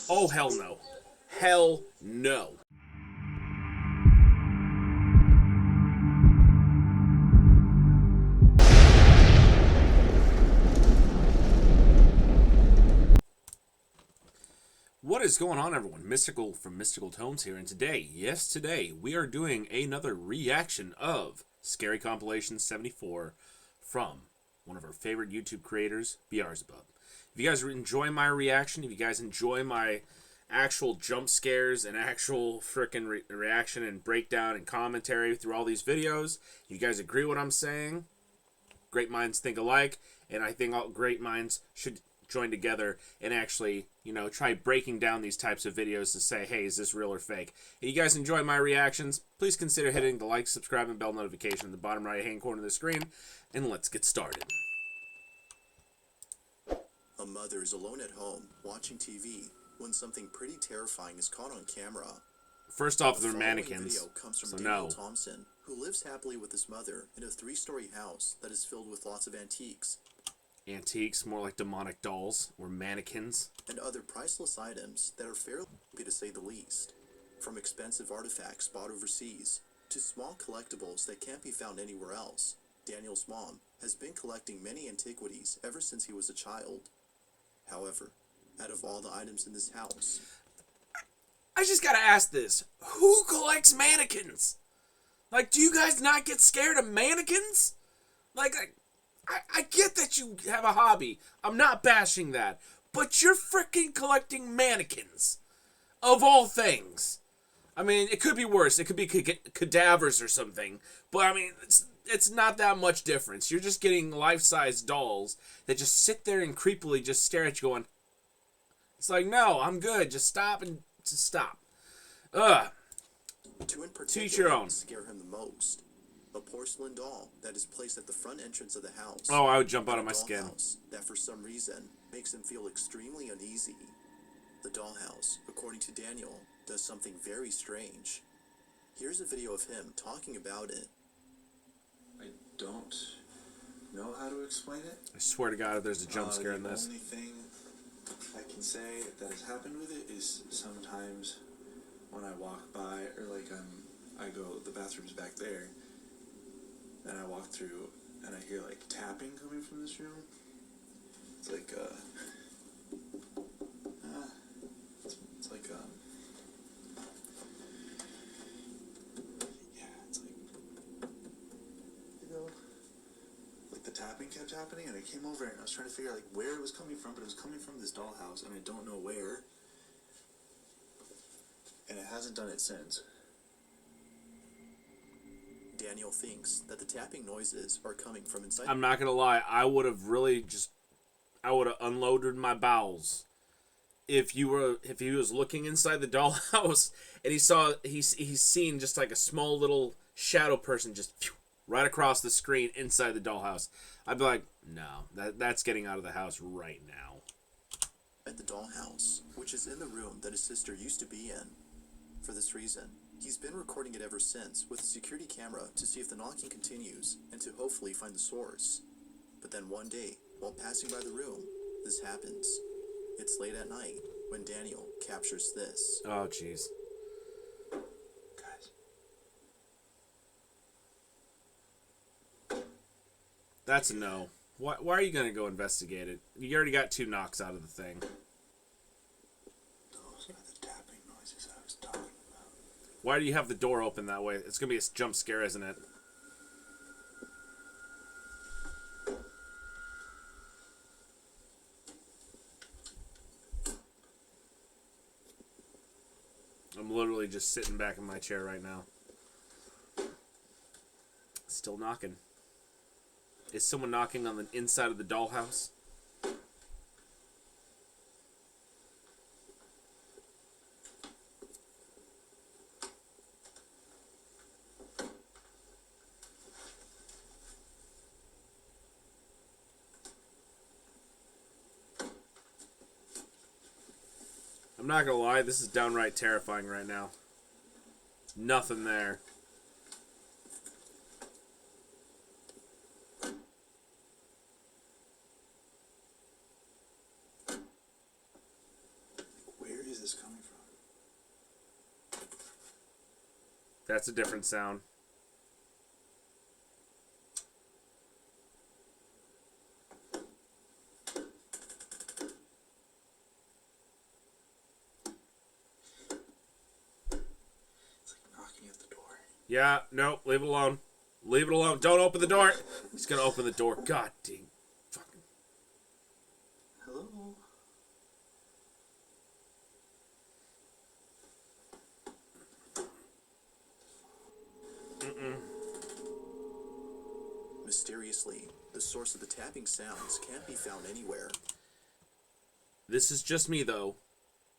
Oh, hell no. Hell no. What is going on, everyone? Mystical from Mystical Tones here, and today, yes, today, we are doing another reaction of Scary Compilation 74 from one of our favorite YouTube creators, BizarreBub. If you guys enjoy my reaction, if you guys enjoy my actual jump scares and actual freaking reaction and breakdown and commentary through all these videos, you guys agree what I'm saying? Great minds think alike, and I think all great minds should join together and actually, try breaking down these types of videos to say, hey, is this real or fake? If you guys enjoy my reactions, please consider hitting the like, subscribe, and bell notification in the bottom right-hand corner of the screen, and let's get started. A mother is alone at home, watching TV, when something pretty terrifying is caught on camera. First off, they're The mannequins, video comes from so Daniel no. Thompson, who lives happily with his mother in a 3-story house that is filled with lots of antiques. Antiques, more like demonic dolls, or mannequins. And other priceless items that are fairly creepy to say the least. From expensive artifacts bought overseas, to small collectibles that can't be found anywhere else. Daniel's mom has been collecting many antiquities ever since he was a child. However, out of all the items in this house, I just gotta ask this. Who collects mannequins? Like, do you guys not get scared of mannequins? Like, I get that you have a hobby. I'm not bashing that. But you're freaking collecting mannequins. Of all things. I mean, it could be worse. It could be cadavers or something. But, I mean, it's not that much difference. You're just getting life-size dolls that just sit there and creepily just stare at you going, it's like, no, I'm good. Just stop and just stop. Ugh. two in Teach your particular own. scare him the most. A porcelain doll that is placed at the front entrance of the house. Oh, I would jump out of And a my skin. dollhouse that for some reason makes him feel extremely uneasy. The dollhouse, according to Daniel, does something very strange. Here's a video of him talking about it. I don't know how to explain it. I swear to God, if there's a jump scare in this. The only thing I can say that has happened with it is sometimes when I walk by, or like I go, the bathroom's back there, and I walk through, and I hear like tapping coming from this room. It's like it's like yeah, it's like, like the tapping kept happening, and I came over and I was trying to figure out like where it was coming from, but it was coming from this dollhouse, and I don't know where, and it hasn't done it since. Daniel thinks that the tapping noises are coming from inside. I'm not gonna lie, I would have unloaded my bowels if he was looking inside the dollhouse and he's seen just like a small little shadow person just right across the screen inside the dollhouse. I'd be like, no, that's getting out of the house right now. At the dollhouse, which is in the room that his sister used to be in. For this reason, he's been recording it ever since with a security camera to see if the knocking continues and to hopefully find the source. But then one day, while passing by the room, this happens. It's late at night when Daniel captures this. Oh, jeez. Guys. That's a no. Why are you going to go investigate it? You already got 2 knocks out of the thing. Those are the tapping noises I was talking about. Why do you have the door open that way? It's going to be a jump scare, isn't it? I'm literally just sitting back in my chair right now. Still knocking. Is someone knocking on the inside of the dollhouse? I'm not gonna lie, this is downright terrifying right now. Nothing there. Where is That's a different sound. It's like knocking at the door. Yeah, no, leave it alone. Leave it alone. Don't open the door. He's gonna open the door. God dang. Fucking. Hello? Mysteriously, the source of the tapping sounds can't be found anywhere. This is just me, though,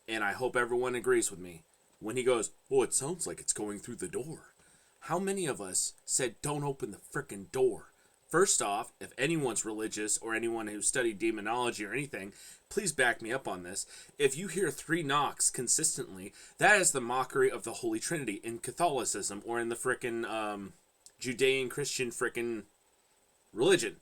and I hope everyone agrees with me. When he goes, oh, it sounds like it's going through the door. How many of us said, don't open the frickin' door? First off, if anyone's religious or anyone who studied demonology or anything, please back me up on this. If you hear 3 knocks consistently, that is the mockery of the Holy Trinity in Catholicism or in the frickin' Judean Christian frickin' religion.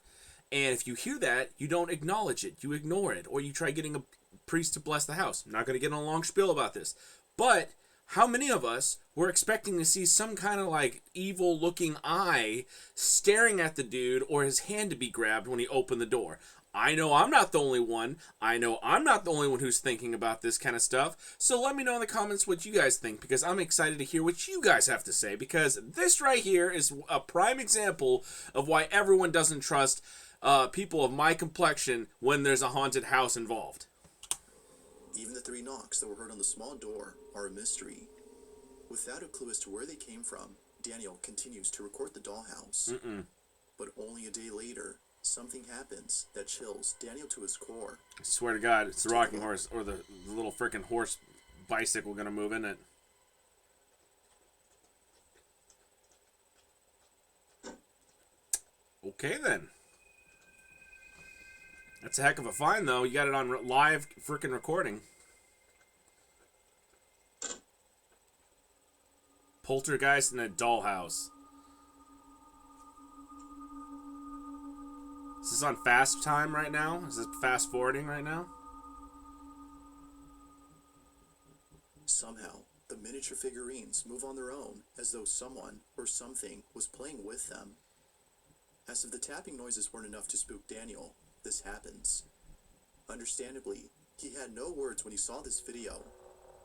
And if you hear that, you don't acknowledge it. You ignore it. Or you try getting a priest to bless the house. I'm not going to get on a long spiel about this. But how many of us were expecting to see some kind of like evil looking eye staring at the dude or his hand to be grabbed when he opened the door? I know I'm not the only one. I know I'm not the only one who's thinking about this kind of stuff. So let me know in the comments what you guys think, because I'm excited to hear what you guys have to say, because this right here is a prime example of why everyone doesn't trust people of my complexion when there's a haunted house involved. Even the 3 knocks that were heard on the small door are a mystery. Without a clue as to where they came from, Daniel continues to record the dollhouse. But only a day later, something happens that chills Daniel to his core. I swear to God, it's the rocking horse or the little frickin' horse bicycle gonna move in it. Okay then. That's a heck of a find, though. You got it on live frickin' recording. Poltergeist in a dollhouse. Is this on fast time right now? Is this fast forwarding right now? Somehow, the miniature figurines move on their own, as though someone or something was playing with them. As if the tapping noises weren't enough to spook Daniel, this happens. Understandably, he had no words when he saw this video.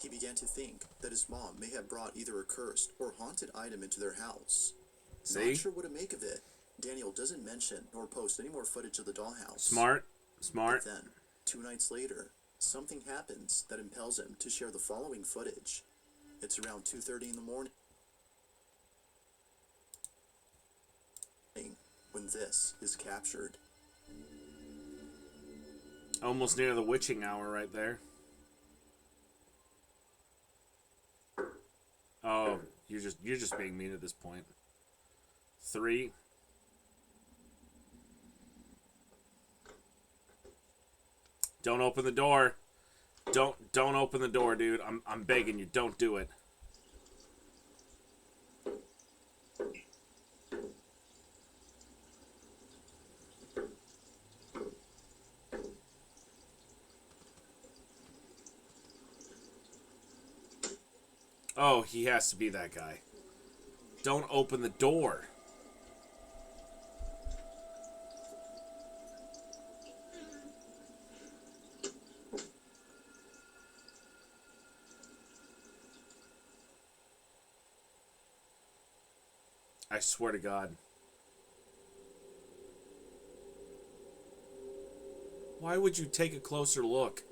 He began to think that his mom may have brought either a cursed or haunted item into their house. See? Not sure what to make of it, Daniel doesn't mention nor post any more footage of the dollhouse. Smart. Smart. But then, 2 nights later, something happens that impels him to share the following footage. It's around 2:30 in the morning when this is captured. Almost near the witching hour right there. Oh, you're just being mean at this point. 3. Don't open the door. Don't open the door, dude. I'm begging you, don't do it. Oh, he has to be that guy. Don't open the door. I swear to God. Why would you take a closer look?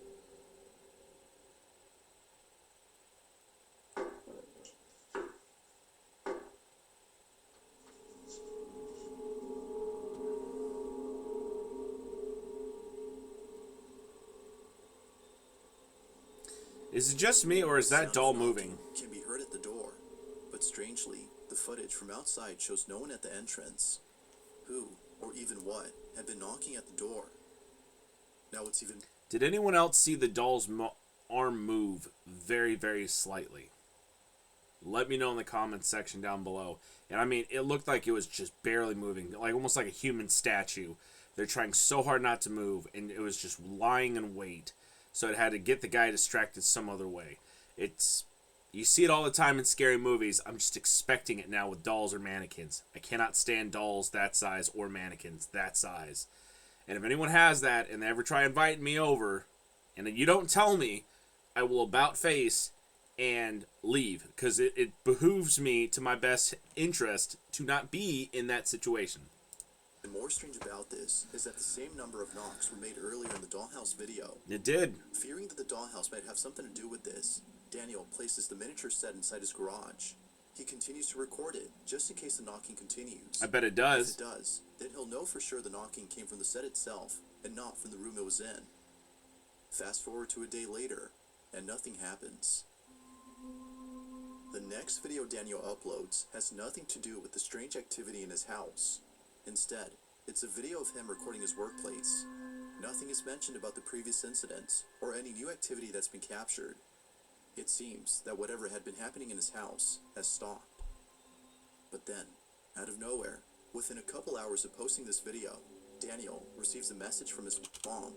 Is it just me, or is that doll moving? Can be heard at the door, but strangely, the footage from outside shows no one at the entrance. Who, or even what, had been knocking at the door? Now it's even... Did anyone else see the doll's arm move very, very slightly? Let me know in the comments section down below. And I mean, it looked like it was just barely moving, like almost like a human statue. They're trying so hard not to move, and it was just lying in wait. So it had to get the guy distracted some other way. It's You see it all the time in scary movies. I'm just expecting it now with dolls or mannequins. I cannot stand dolls that size or mannequins that size. And if anyone has that and they ever try inviting me over and you don't tell me, I will about face and leave, because it behooves me to my best interest to not be in that situation. The more strange about this is that the same number of knocks were made earlier in the dollhouse video. It did. Fearing that the dollhouse might have something to do with this, Daniel places the miniature set inside his garage. He continues to record it, just in case the knocking continues. I bet it does. If it does, then he'll know for sure the knocking came from the set itself, and not from the room it was in. Fast forward to a day later, and nothing happens. The next video Daniel uploads has nothing to do with the strange activity in his house. Instead, it's a video of him recording his workplace. Nothing is mentioned about the previous incidents, or any new activity that's been captured. It seems that whatever had been happening in his house has stopped. But then, out of nowhere, within a couple hours of posting this video, Daniel receives a message from his mom.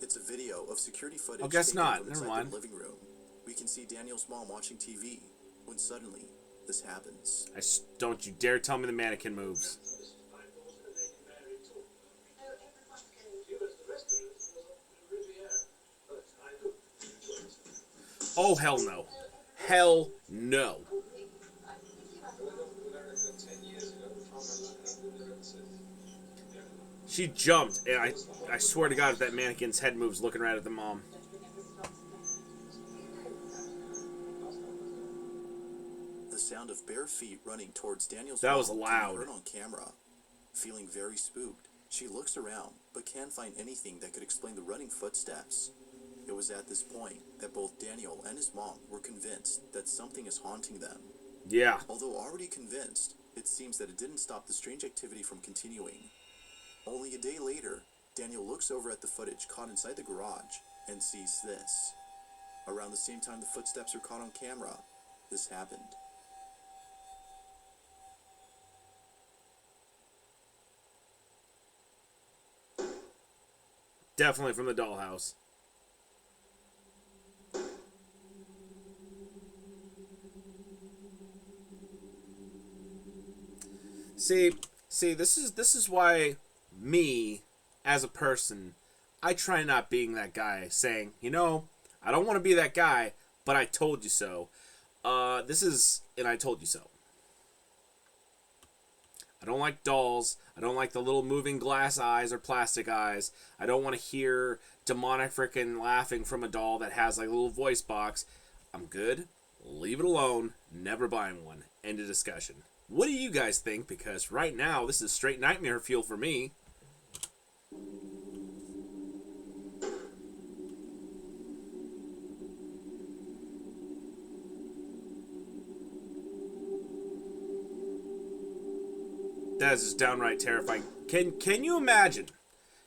It's a video of security footage guess taken not. from Never inside mind. the living room. We can see Daniel's mom watching TV, when suddenly, this happens. Don't you dare tell me the mannequin moves. Oh, hell no. Hell no. She jumped, and I swear to God, if that mannequin's head moves looking right at the mom. The sound of bare feet running towards Daniel's That mom was loud. can be heard on camera. Feeling very spooked, she looks around, but can't find anything that could explain the running footsteps. It was at this point that both Daniel and his mom were convinced that something is haunting them. Yeah. Although already convinced, it seems that it didn't stop the strange activity from continuing. Only a day later, Daniel looks over at the footage caught inside the garage and sees this. Around the same time the footsteps are caught on camera, this happened. Definitely from the dollhouse. See, this is why me, as a person, I try not being that guy saying, you know, I don't want to be that guy, but I told you so. And I told you so. I don't like dolls. I don't like the little moving glass eyes or plastic eyes. I don't want to hear demonic frickin' laughing from a doll that has like a little voice box. I'm good. Leave it alone. Never buying one. End of discussion. What do you guys think? Because right now, this is straight nightmare fuel for me. That is just downright terrifying. Can you imagine?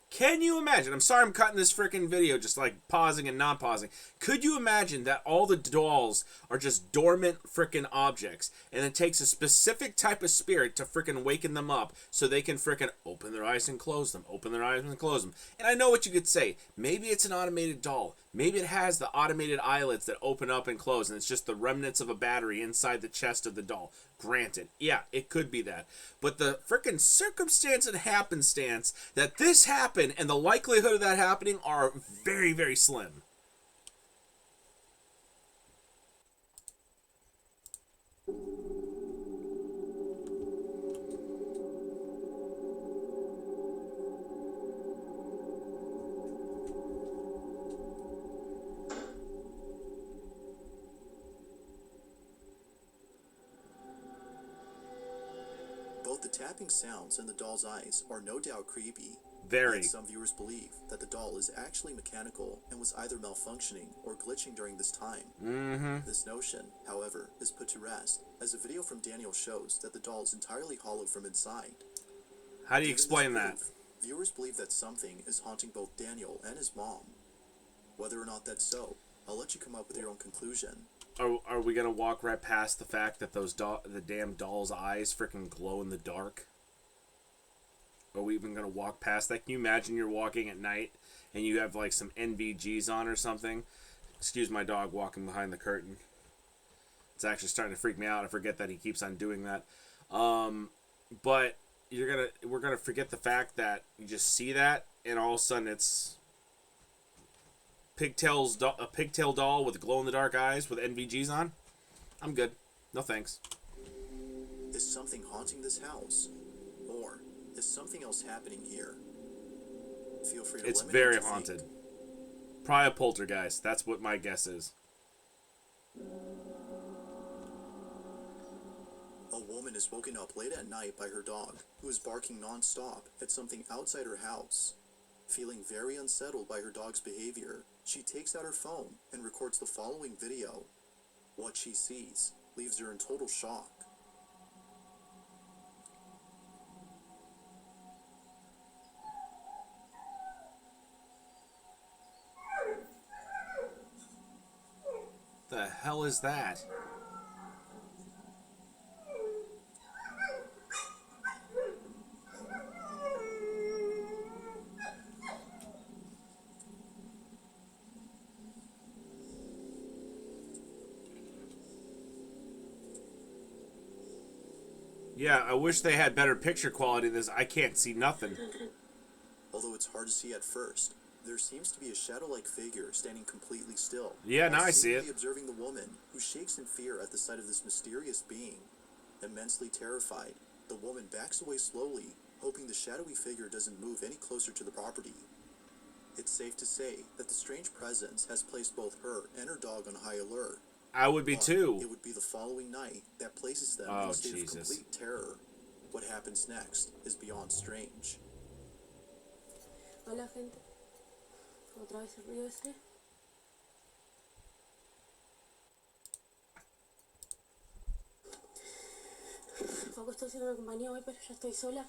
Can you imagine? I'm sorry I'm cutting this freaking video, just like pausing and not pausing. Could you imagine that all the dolls are just dormant freaking objects, and it takes a specific type of spirit to freaking waken them up so they can freaking open their eyes and close them, open their eyes and close them. And I know what you could say. Maybe it's an automated doll. Maybe it has the automated eyelids that open up and close, and it's just the remnants of a battery inside the chest of the doll. Granted, yeah, it could be that. But the frickin' circumstance and happenstance that this happened and the likelihood of that happening are very, very slim. Both the tapping sounds and the doll's eyes are no doubt creepy. Very. Yet some viewers believe that the doll is actually mechanical and was either malfunctioning or glitching during this time. This notion, however, is put to rest, as a video from Daniel shows that the doll is entirely hollow from inside. How do you Given this explain that? proof, viewers believe that something is haunting both Daniel and his mom. Whether or not that's so, I'll let you come up with your own conclusion. Are we gonna walk right past the fact that the damn doll's eyes freaking glow in the dark? Are we even gonna walk past that? Can you imagine you're walking at night and you have like some NVGs on or something? Excuse my dog walking behind the curtain. It's actually starting to freak me out. I forget that he keeps on doing that. But we're gonna forget the fact that you just see that, and all of a sudden it's a pigtail doll with glow in the dark eyes with NVGs on. I'm good. No thanks. Is something haunting this house? Or is something else happening here? Feel free to It's let me know very what you haunted. think. Probably a poltergeist. That's what my guess is. A woman is woken up late at night by her dog, who is barking non-stop at something outside her house. Feeling very unsettled by her dog's behavior, she takes out her phone and records the following video. What she sees leaves her in total shock. The hell is that? Yeah, I wish they had better picture quality than this. I can't see nothing. Although it's hard to see at first, there seems to be a shadow-like figure standing completely still. Yeah, now while I see it. seemingly observing the woman, who shakes in fear at the sight of this mysterious being. Immensely terrified, the woman backs away slowly, hoping the shadowy figure doesn't move any closer to the property. It's safe to say that the strange presence has placed both her and her dog on high alert. I would be But too. it would be the following night that places them in Oh, a state Jesus. of complete terror. What happens next is beyond strange. Hola gente, otra vez el ruido ese. Poco estoy haciendo una compañía hoy, pero ya estoy sola.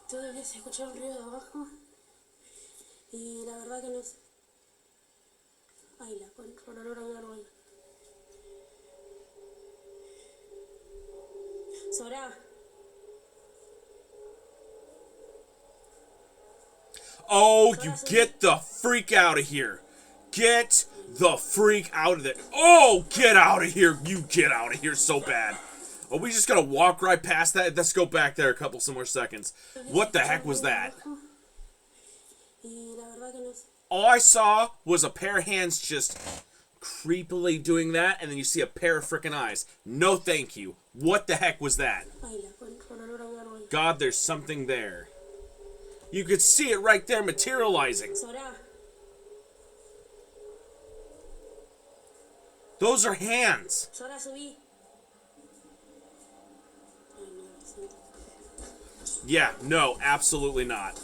Todavía se escucha un ruido de abajo. Y la verdad que no sé. Ay, la concha, el olor a un árbol. Sora. Oh, you get the freak out of here. Get the freak out of there. Oh, get out of here. You get out of here so bad. Are we just going to walk right past that? Let's go back there a couple some more seconds. What the heck was that? All I saw was a pair of hands just creepily doing that, and then you see a pair of frickin' eyes. No thank you. What the heck was that? God, there's something there. You could see it right there materializing. Those are hands. Yeah, no, absolutely not.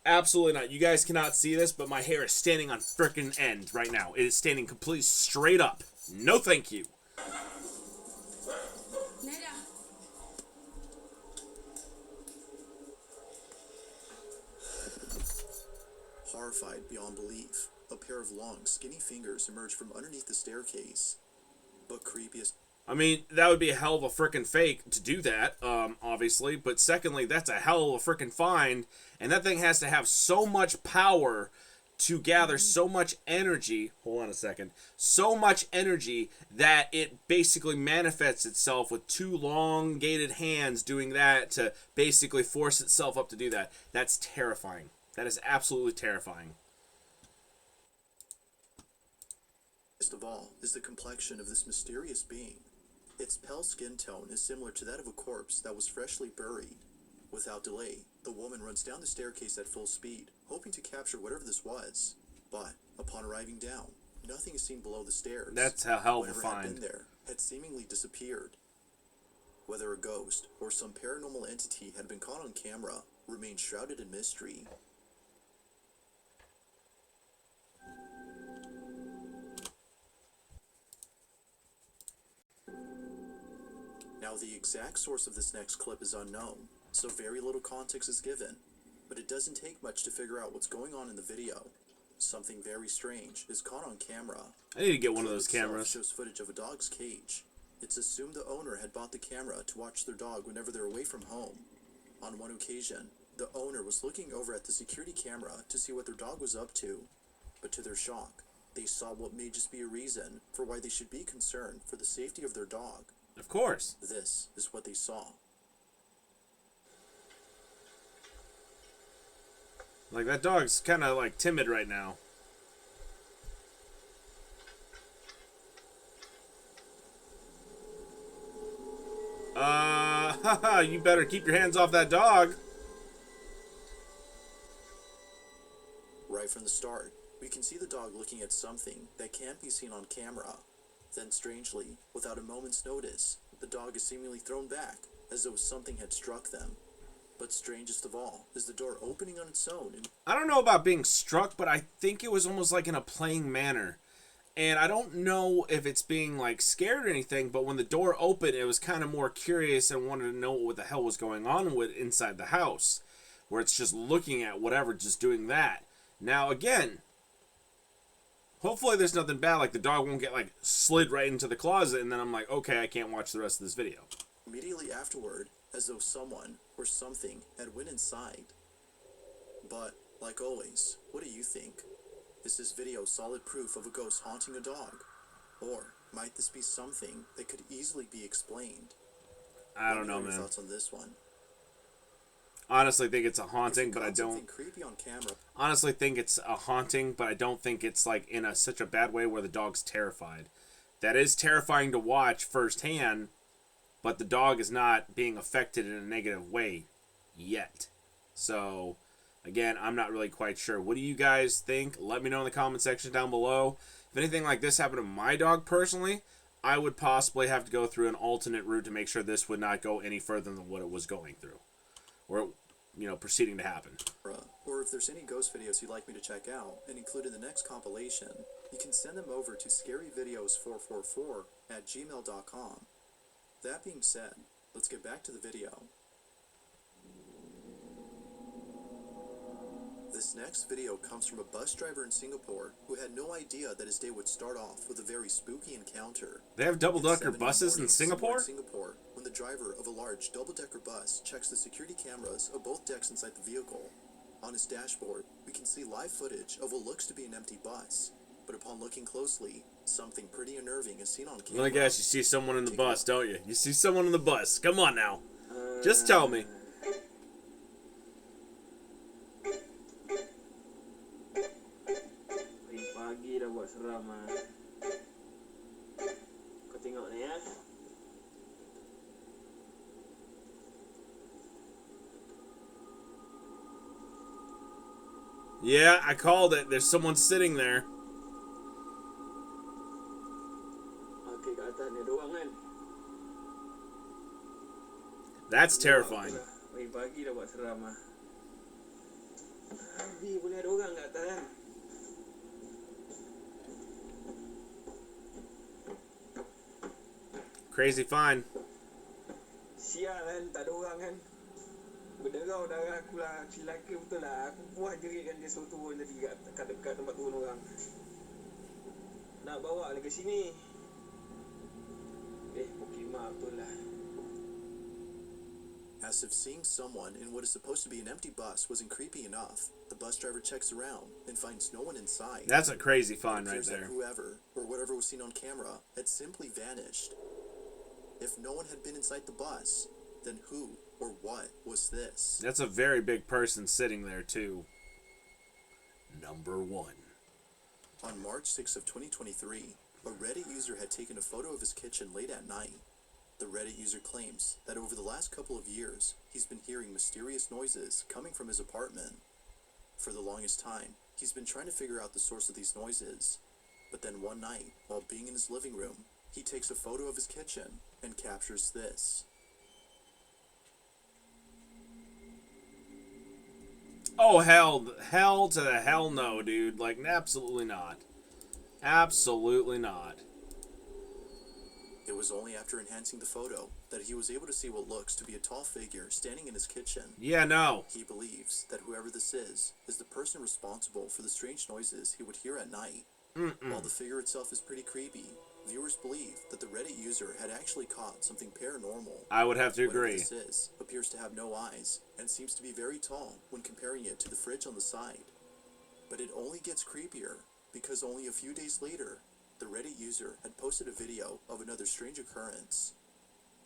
Absolutely not. You guys cannot see this, but my hair is standing on frickin' end right now. It is standing completely straight up. No thank you. Horrified beyond belief, a pair of long, skinny fingers emerge from underneath the staircase. But creepiest... I mean, that would be a hell of a frickin' fake to do that, obviously. But secondly, that's a hell of a frickin' find. And that thing has to have so much power to gather so much energy. Hold on a second. So much energy that it basically manifests itself with two elongated hands doing that to basically force itself up to do that. That's terrifying. That is absolutely terrifying. Best of all is the complexion of this mysterious being. Its pale skin tone is similar to that of a corpse that was freshly buried. Without delay, the woman runs down the staircase at full speed, hoping to capture whatever this was. But upon arriving down, nothing is seen below the stairs. That's a hell of a Whatever find. had been there had seemingly disappeared. Whether a ghost or some paranormal entity had been caught on camera remains shrouded in mystery. Now, the exact source of this next clip is unknown, so very little context is given, but it doesn't take much to figure out what's going on in the video. Something very strange is caught on camera. I need to get one of The those clip itself cameras. shows footage of a dog's cage. It's assumed the owner had bought the camera to watch their dog whenever they're away from home. On one occasion, the owner was looking over at the security camera to see what their dog was up to, but to their shock, They saw what may just be a reason for why they should be concerned for the safety of their dog. Of course. This is what they saw. Like, that dog's kind of, like, timid right now. Haha, you better keep your hands off that dog. Right from the start, we can see the dog looking at something that can't be seen on camera. Then, strangely, without a moment's notice, the dog is seemingly thrown back, as though something had struck them. But strangest of all is the door opening on its own. I don't know about being struck, but I think it was almost like in a playing manner. And I don't know if it's being, like, scared or anything, but when the door opened, it was kind of more curious and wanted to know what the hell was going on with inside the house. Where it's just looking at whatever, just doing that. Now, again, hopefully there's nothing bad, like the dog won't get, like, slid right into the closet, and then I'm like, okay, I can't watch the rest of this video. Immediately afterward, as though someone or something had went inside. But, like always, what do you think? Is this video solid proof of a ghost haunting a dog? Or might this be something that could easily be explained? I don't know, What are your man. thoughts on this one? Honestly think it's a haunting, but I Something don't... creepy on camera. Honestly think it's a haunting, but I don't think it's, like, in such a bad way where the dog's terrified. That is terrifying to watch firsthand, but the dog is not being affected in a negative way yet. So, again, I'm not really quite sure. What do you guys think? Let me know in the comment section down below. If anything like this happened to my dog personally, I would possibly have to go through an alternate route to make sure this would not go any further than what it was going through. Or, you know, proceeding to happen. Or if there's any ghost videos you'd like me to check out and include in the next compilation, you can send them over to scaryvideos444@gmail.com. That being said, let's get back to the video. This next video comes from a bus driver in Singapore who had no idea that his day would start off with a very spooky encounter. They have double-decker It's 7 buses in morning, Singapore? somewhere in Singapore, when the driver of a large double-decker bus checks the security cameras of both decks inside the vehicle. On his dashboard, we can see live footage of what looks to be an empty bus. But upon looking closely, something pretty unnerving is seen on camera. Let me guess, you see someone in the bus, don't you? You see someone in the bus. Come on now. Just tell me. Pagi dah buat seram ah. Kau tengok ni ya. Yeah, I called it. There's someone sitting there. Okey, kat atas ni ada orang kan. That's terrifying. Pagi dah buat seram ah. Abi boleh ada orang kat atas kan. Crazy fine. Sial kan, tak ada orang kan. Berderau darah aku lah. Celaka betul lah. Aku puas jerit kan dia suruh turun tadi kat dekat tempat turun orang. Nak bawa dia ke sini. Pokemon betul lah. As if seeing someone in what is supposed to be an empty bus wasn't creepy enough, the bus driver checks around and finds no one inside. That's a crazy find It right appears that there. whoever or whatever was seen on camera had simply vanished. If no one had been inside the bus, then who or what was this? That's a very big person sitting there too. Number 1. On March 6th of 2023, a Reddit user had taken a photo of his kitchen late at night. The Reddit user claims that over the last couple of years, he's been hearing mysterious noises coming from his apartment. For the longest time, he's been trying to figure out the source of these noises. But then one night, while being in his living room, he takes a photo of his kitchen and captures this. Oh, hell to the hell no, dude. Like, absolutely not. Absolutely not. It was only after enhancing the photo that he was able to see what looks to be a tall figure standing in his kitchen. Yeah, no. He believes that whoever this is the person responsible for the strange noises he would hear at night. While the figure itself is pretty creepy, viewers believe that the Reddit user had actually caught something paranormal. I would have to Whatever agree. this appears to have no eyes and seems to be very tall when comparing it to the fridge on the side. But it only gets creepier because only a few days later, the Reddit user had posted a video of another strange occurrence.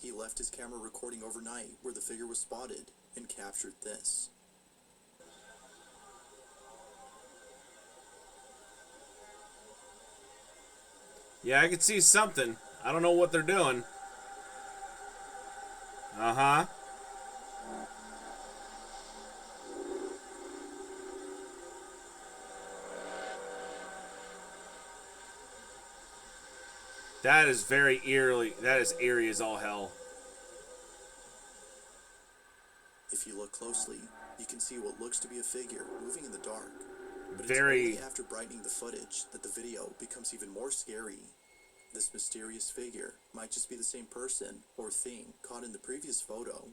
He left his camera recording overnight where the figure was spotted and captured this. Yeah, I could see something. I don't know what they're doing. Uh-huh. That is very eerily. That is eerie as all hell. If you look closely, you can see what looks to be a figure moving in the dark. But Very. it's only after brightening the footage that the video becomes even more scary. This mysterious figure might just be the same person or thing caught in the previous photo.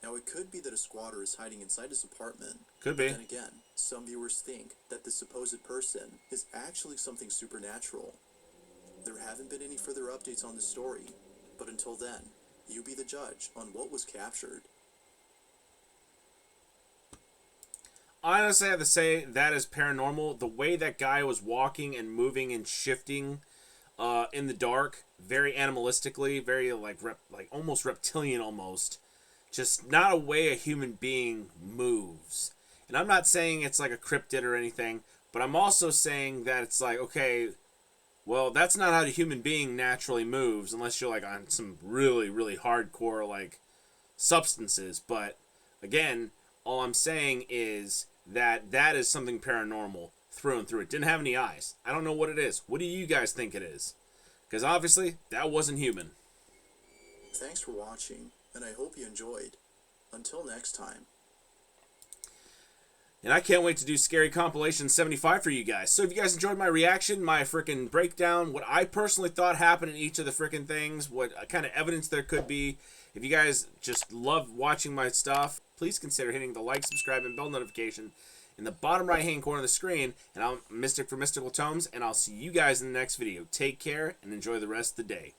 Now it could be that a squatter is hiding inside his apartment. Could be. Then again, some viewers think that the supposed person is actually something supernatural. There haven't been any further updates on this story, but until then, you be the judge on what was captured. Honestly, I have to say that is paranormal. The way that guy was walking and moving and shifting in the dark, very animalistically, very like almost reptilian almost. Just not a way a human being moves. And I'm not saying it's like a cryptid or anything, but I'm also saying that it's like, okay, well, that's not how the human being naturally moves unless you're like on some really, really hardcore like substances. But again, all I'm saying is that that is something paranormal through and through. It didn't have any eyes. I don't know what it is. What do you guys think it is? Because obviously, that wasn't human. Thanks for watching, and I hope you enjoyed. Until next time. And I can't wait to do Scary Compilation 75 for you guys. So if you guys enjoyed my reaction, my freaking breakdown, what I personally thought happened in each of the freaking things, what kind of evidence there could be, if you guys just love watching my stuff, please consider hitting the like, subscribe, and bell notification in the bottom right-hand corner of the screen. And I'm Mystic for Mystical Tomes, and I'll see you guys in the next video. Take care, and enjoy the rest of the day.